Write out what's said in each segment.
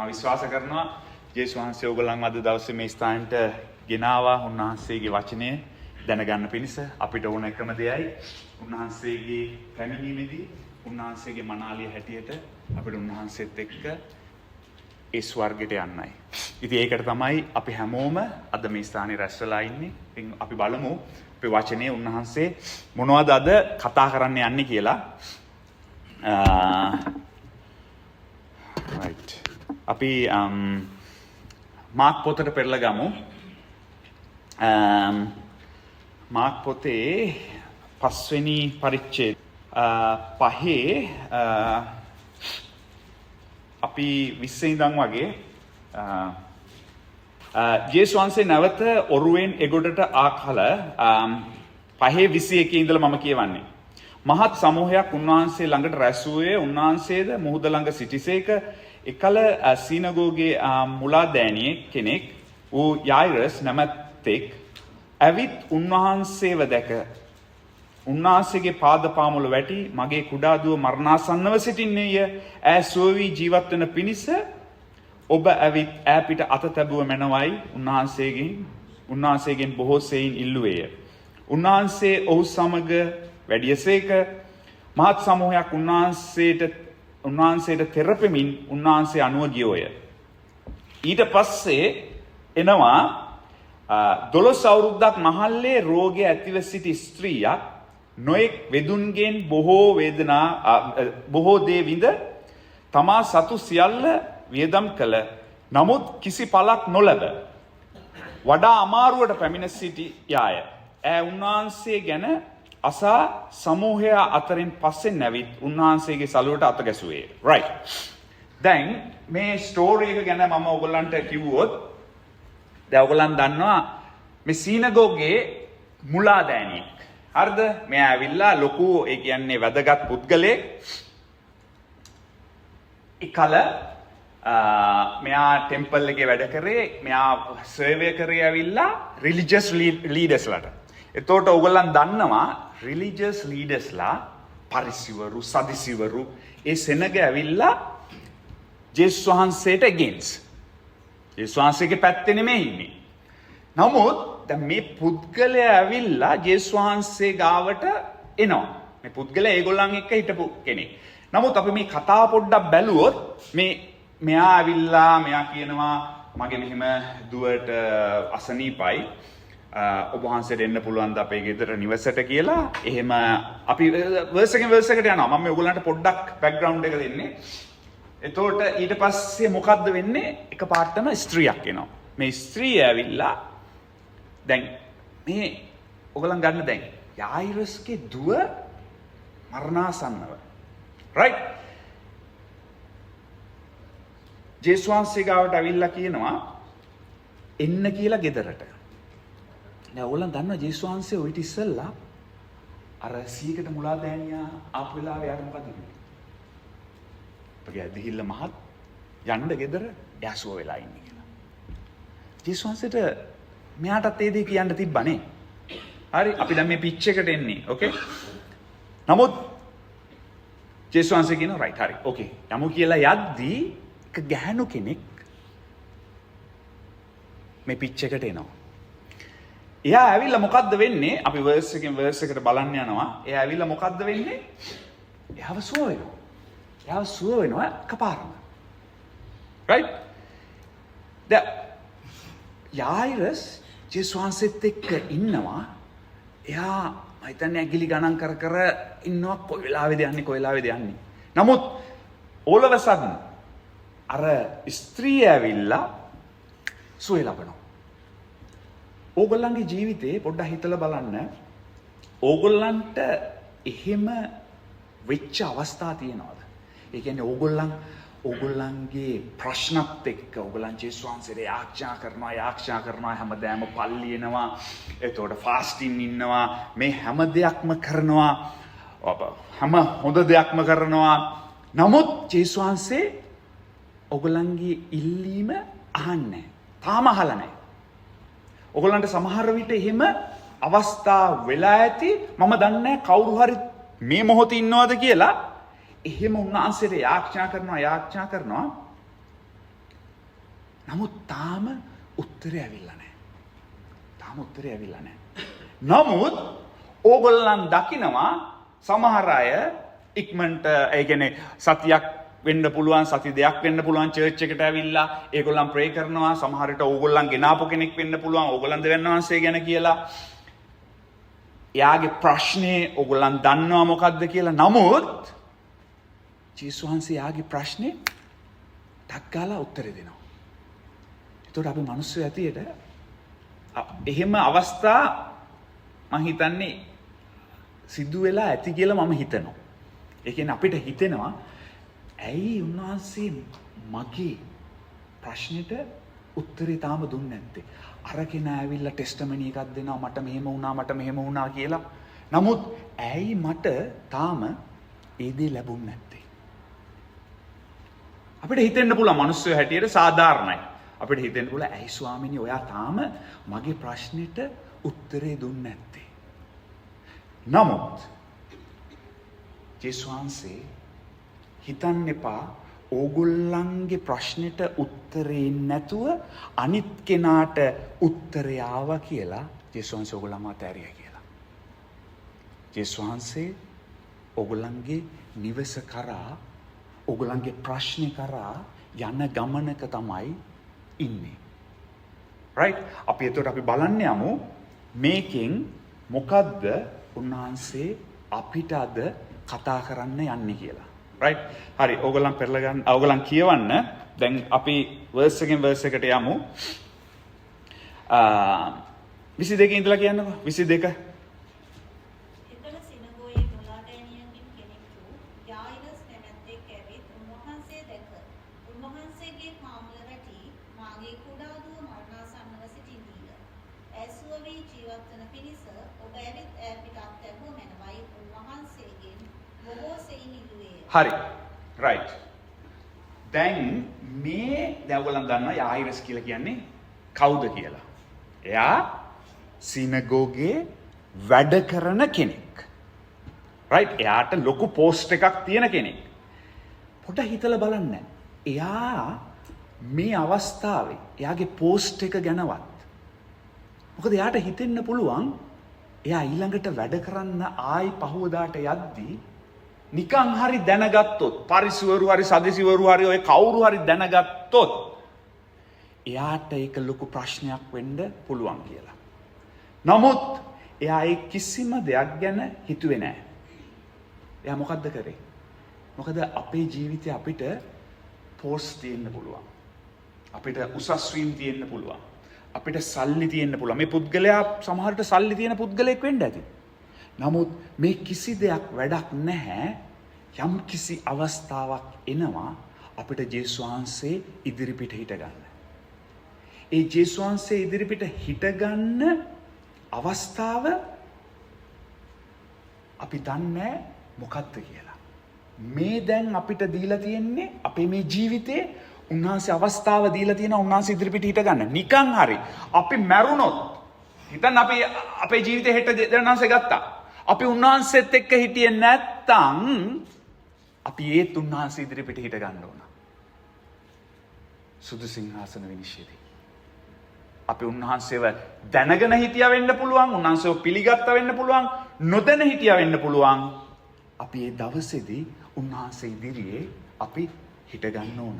මම විශ්වාස කරනවා ජේසුස් වහන්සේ ඔයගොල්ලන් අද දවසේ මේ ස්ථානට ගෙනාවා උන්වහන්සේගේ වචනය දැනගන්න පිණිස. අපිට ඕන එකම දෙයයි උන්වහන්සේගේ පැමිණීමේදී උන්වහන්සේගේ මනාලිය හැටියට අපිට උන්වහන්සේත් එක්ක ඒ ස්වර්ගයට යන්නයි. ඉතින් ඒකට තමයි අපි හැමෝම අද මේ ස්ථානේ රැස් වෙලා ඉන්නේ. ඉතින් අපි බලමු අපේ වචනේ උන්වහන්සේ මොනවද අද කතා කරන්න යන්නේ කියලා. right. අපි මාක් පොතට පෙරලා ගමු. මාක් පොතේ 5 වෙනි පරිච්ඡේදය 5 අපි 20 ඉඳන් වගේ ජේසුස් වහන්සේ නැවත ඔරුවෙන් එගොඩට ආකල 5:21 ඉඳලා මම කියවන්නේ. මහත් සමූහයක් උන්වහන්සේ ළඟට රැස් වූයේ උන්වහන්සේද මුහුද ළඟ සිටිසේක. එකල සීනගෝගේ මුලාදෑනියෙක් කෙනෙක් වූ යායිරස් නැමැත්තෙක් ඇවිත් උන්වහන්සේව දැක උන්වහන්සේගේ පාදපාමුල වැටි මගේ කුඩා දුව මරණාසන්නව සිටින්නේය. ඈ සුව වී ජීවත් වෙන පිණිස ඔබ ඇවිත් ඈ පිට අත තැබුව මැනවයි උන්වහන්සේගෙන් බොහෝ සෙයින් ඉල්ලුවේය. උන්වහන්සේ ඔහු සමග වැඩියසේක. මහත් සමූහයක් උන්වහන්සේට තෙරපෙමින් උන්වහන්සේ අනුව ගියෝය. ඊට පස්සේ එනවා 12 අවුරුද්දක් මහල්ලේ රෝගය ඇතිව සිටි ස්ත්‍රියක් නොයෙක් වෙදුන්ගෙන් බොහෝ දේ විඳ තමා සතු සියල්ල වියදම් කළ නමුත් කිසි පළක් නොලැබ වඩා අමාරුවට පැමිණ සිටියාය. ඈ උන්වහන්සේ ගැන අසා සමූහය අතරින් පස්සෙන් නැවිත් උන්වහන්සේගේ සලුවට අත ගැසුවේ. right. දැන් මේ ස්ටෝරි එක ගැන මම ඔයගොල්ලන්ට කිව්වොත් දැන් ඔයගොල්ලන් දන්නවා මේ සීනගෝගේ මුලාදෑනියෙක්. හරිද? මෙයා ඇවිල්ලා ලොකු ඒ කියන්නේ වැදගත් පුද්ගලයෙක්. එකල මෙයා ටෙම්පල් එකේ වැඩ කරේ. මෙයා සර්වය කරේ ඇවිල්ලා රිලිජියස් ලීඩර්ස්ලාට. එතකොට ඔයගොල්ලන් දන්නවා රිලිජියස් ලීඩර්ස්ලා පරිසිවරු සදිසිවරු ඒ සෙනග ඇවිල්ලා ජේසුස් වහන්සේට against ජේසුස් වහන්සේගේ පැත්තේ නෙමෙයි ඉන්නේ. නමුත් දැන් මේ පුද්ගලයා ඇවිල්ලා ජේසුස් වහන්සේ ගාවට එනවා. මේ පුද්ගලයා ඒගොල්ලන් එක්ක හිටපු කෙනෙක්. නමුත් අපි මේ කතාව පොඩ්ඩක් බැලුවොත් මෙයා ඇවිල්ලා මෙයා කියනවා මගේ මෙහෙම දුවට අසනීපයි. ඔබ වහන්සේට එන්න පුළුවන් ද අපේ ගෙදර නිවසට කියලා. එහෙම අපි වර්ස් එකෙන් වර්ස් එකට යනවා. මම මේ ඔයගොල්ලන්ට පොඩ්ඩක් බෑග්ග්‍රවුන්ඩ් එක දෙන්නේ. එතකොට ඊට පස්සේ මොකද්ද වෙන්නේ? එකපාරටම ස්ත්‍රියක් එනවා. මේ ස්ත්‍රිය ඇවිල්ලා දැන් මේ ඔයගොල්ලන් ගන්න දැන් යායිරස්ගේ දුව මරණාසන්නව. right. ජේසුස් වහන්සේ ගාවට ඇවිල්ලා කියනවා එන්න කියලා ගෙදරට. දැන් ඔයගොල්ලන් දන්නවා ජේසුස් වහන්සේ ඔයිට ඉස්සෙල්ලා අර සීකට මුලාදෑනියා ආපු වෙලාවේ යාට මොකද වෙන්නේ? අපගේ දිහිල්ල මහත් යන්න ගෙදර යසුව වෙලා ඉන්නේ කියලා. ජේසුස් වහන්සේට මෙයාටත් ඒ දේ කියන්න තිබ්බනේ. හරි අපි දැන් මේ පිච් එකට එන්නේ. ඕකේ. නමුත් ජේසුස් වහන්සේ කියනවා රයිට් හරි. ඕකේ. යමු කියලා යද්දී එක ගැහණු කෙනෙක් මේ පිච් එකට එනවා. එයා ඇවිල්ලා මොකද්ද වෙන්නේ? අපි වර්ස් එකෙන් වර්ස් එකට බලන්න යනවා. එයා ඇවිල්ලා මොකද්ද වෙන්නේ? එයාව සුව වෙනවා. එයාව සුව වෙනවා එකපාරම. right? දැන් යායිරස් ජේසුස් වහන්සේත් එක්ක ඉන්නවා. එයා මම හිතන්නේ ඇගිලි ගණන් කර ඉන්නවා කොයි වෙලාවෙද යන්නේ. නමුත් all of a sudden අර ස්ත්‍රිය ඇවිල්ලා සුවය ලබනවා. ඕගොල්ලන්ගේ ජීවිතේ පොඩ්ඩක් හිතලා බලන්න. ඕගොල්ලන්ට එහෙම වෙච්ච අවස්ථා තියෙනවද? ඒ කියන්නේ ඕගොල්ලන්ගේ ප්‍රශ්නත් එක්ක ඕගොල්ලන් ජේසුස් වහන්සේට යාඥා කරනවා හැමදාම පල්ලි එනවා. එතකොට ෆාස්ටින් ඉන්නවා. මේ හැම දෙයක්ම කරනවා. හැම හොඳ දෙයක්ම කරනවා. නමුත් ජේසුස් වහන්සේ ඕගොල්ලන්ගේ ඉල්ලීම අහන්නේ. තාම අහලා නැහැ. ඔයගොල්ලන්ට සමහර විට එහෙම අවස්ථා වෙලා ඇති. මම දන්නේ කවුරු හරි මේ මොහොතේ ඉන්නවද කියලා. එහෙම උන්වහන්සේට යාඥා කරනවා. නමුත් තාම උත්තරේ ඇවිල්ලා නැහැ. තාම උත්තරේ ඇවිල්ලා නැහැ. නමුත් ඕගොල්ලන් දකිනවා සමහර අය ඉක්මනට ඒ කියන්නේ සතියක් වෙන්න පුළුවන් සති දෙකක් වෙන්න පුළුවන් චර්ච් එකට ඇවිල්ලා ඒගොල්ලන් ප්‍රේ කරනවා සමහර විට ඕගොල්ලන් ගෙනාපු කෙනෙක් වෙන්න පුළුවන් ඕගොල්ලන් දෙවියන් වහන්සේ ගැන කියලා එයාගේ ප්‍රශ්නේ ඕගොල්ලන් දන්නවා මොකද්ද කියලා නමුත් ජේසුස් වහන්සේ එයාගේ ප්‍රශ්නේ ටක් ගාලා උත්තර දෙනවා. ඒතකොට අපි මිනිස්සු ඇතියට එහෙම අවස්ථා මම හිතන්නේ සිදු වෙලා ඇති කියලා මම හිතනවා. ඒ කියන්නේ අපිට හිතෙනවා ඇයි උන්වහන්සේ මගේ ප්‍රශ්නෙට උත්තරේ තාම දුන්නේ නැත්තේ? අර කෙනා ඇවිල්ලා ටෙස්ටමනි එකක් දෙනවා මට මෙහෙම වුණා කියලා. නමුත් ඇයි මට තාම ඒ දේ ලැබුන්නේ නැත්තේ? අපිට හිතෙන්න පුළුවන් මිනිස්සු හැටියට සාධාරණයි. අපිට හිතෙන්න පුළුවන් ඇයි ස්වාමීනි ඔයා තාම මගේ ප්‍රශ්නෙට උත්තරේ දුන්නේ නැත්තේ? නමුත් ජේසුස් වහන්සේ හිතන්න එපා ඕගොල්ලන්ගේ ප්‍රශ්නෙට උත්තරේ නැතුව අනිත් කෙනාට උත්තරය ආවා කියලා ජේසුස් වහන්සේ ඕගොල්ලන්ව අතෑරියා කියලා. ජේසුස් වහන්සේ ඕගොල්ලන්ගේ නිවස කරා ඕගොල්ලන්ගේ ප්‍රශ්නේ කරා යන ගමනක තමයි ඉන්නේ. right? අපි එතකොට අපි බලන්න යමු මේකෙන් මොකද්ද උන්වහන්සේ අපිට අද කතා කරන්න යන්නේ කියලා. right? හරි ඕගොල්ලන් පෙරලා ගන්න ඕගොල්ලන් කියවන්න දැන් අපි verse එකෙන් verse එකට යමු. 22 ඉඳලා කියන්නකෝ 22 හරි right දැන් මේ දැන් ඔයගොල්ලන් දන්නවා යායිරස් කියලා කියන්නේ කවුද කියලා. එයා සිනගෝගේ වැඩ කරන කෙනෙක්. right එයාට ලොකු පෝස්ට් එකක් තියෙන කෙනෙක්. පොඩ්ඩක් හිතලා බලන්න. එයා මේ අවස්ථාවේ එයාගේ පෝස්ට් එක ගැනවත් මොකද එයාට හිතෙන්න පුළුවන් එයා ඊළඟට වැඩ කරන්න ආයි පහවදාට යද්දී නිකන් හරි දැනගත්තොත් පරිසවරු හරි සදසිවරු හරි ඔය කවුරු හරි දැනගත්තොත් එයාට ඒක ලොකු ප්‍රශ්නයක් වෙන්න පුළුවන් කියලා. නමුත් එයා ඒ කිසිම දෙයක් ගැන හිතුවේ නැහැ. එයා මොකද්ද කරේ? මොකද අපේ ජීවිතේ අපිට පෝස්ට් තියෙන්න පුළුවන්. අපිට උසස් වීම් තියෙන්න පුළුවන්. අපිට සල්ලි තියෙන්න පුළුවන්. මේ පුද්ගලයා සමහරට සල්ලි තියෙන පුද්ගලයෙක් වෙන්න ඇති. නමුත් මේ කිසි දෙයක් වැඩක් නැහැ යම් කිසි අවස්ථාවක් එනවා අපිට ජේසුස් වහන්සේ ඉදිරිපිට හිට ගන්න. ඒ ජේසුස් වහන්සේ ඉදිරිපිට හිට ගන්න අවස්ථාව අපි දන්නේ මොකක්ද කියලා. මේ දැන් අපිට දීලා තියෙන්නේ අපේ මේ ජීවිතේ උන්වහන්සේ අවස්ථාව දීලා තියෙනවා උන්වහන්සේ ඉදිරිපිට හිට ගන්න. නිකන් හරි අපි මැරුණොත් හිතන්න අපි අපේ ජීවිතේ හෙට දෙවනාංශය ගත්තා. අපි උන්වහන්සේත් එක්ක හිටියේ නැත්තම් අපි ඒත් උන්වහන්සේ ඉදිරිපිට හිට ගන්න ඕන. සුදු සිංහාසන විනිශ්චයේදී. අපි උන්වහන්සේව දැනගෙන හිටියා වෙන්න පුළුවන්, උන්වහන්සේව පිළිගත්තා වෙන්න පුළුවන්, නොදැන හිටියා වෙන්න පුළුවන්. අපි ඒ දවසේදී උන්වහන්සේ ඉදිරියේ අපි හිට ගන්න ඕන.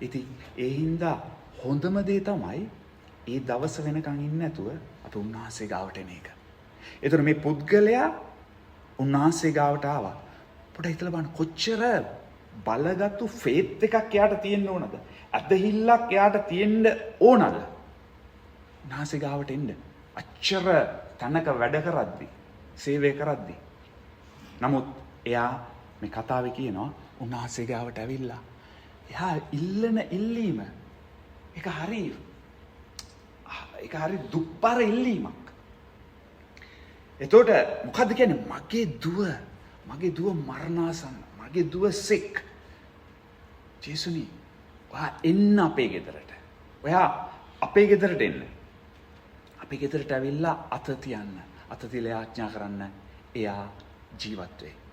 ඉතින් ඒ හින්දා හොඳම දේ තමයි ඒ දවස වෙනකන් ඉන්නේ නැතුව අපි උන්වහන්සේ ගාවට එන එක. ඒතර මේ පුද්ගලයා උන්වහන්සේ ගාවට ආවා. පොඩ්ඩක් හිතලා බලන්න කොච්චර බලගත්ු ෆේත් එකක් එයාට තියෙන්න ඕනද? අදහිල්ලක් එයාට තියෙන්න ඕනද? උන්වහන්සේ ගාවට එන්න. අච්චර තනක වැඩ කරද්දී, සේවය කරද්දී. නමුත් එයා මේ කතාවේ කියනවා උන්වහන්සේ ගාවට ඇවිල්ලා එයා ඉල්ලන ඉල්ලීම ඒක හරි දුප්පර ඉල්ලීමක්. එතකොට මොකද්ද කියන්නේ? මගේ දුව මරණාසන්න. මගේ දුව සික්. ජේසුනි, ඔයා එන්න අපේ ගෙදරට. ඔයා අපේ ගෙදරට එන්න. අපේ ගෙදරට ඇවිල්ලා අත තියන්න. අත තියලා ආඥා කරන්න. එයා ජීවත් වෙයි.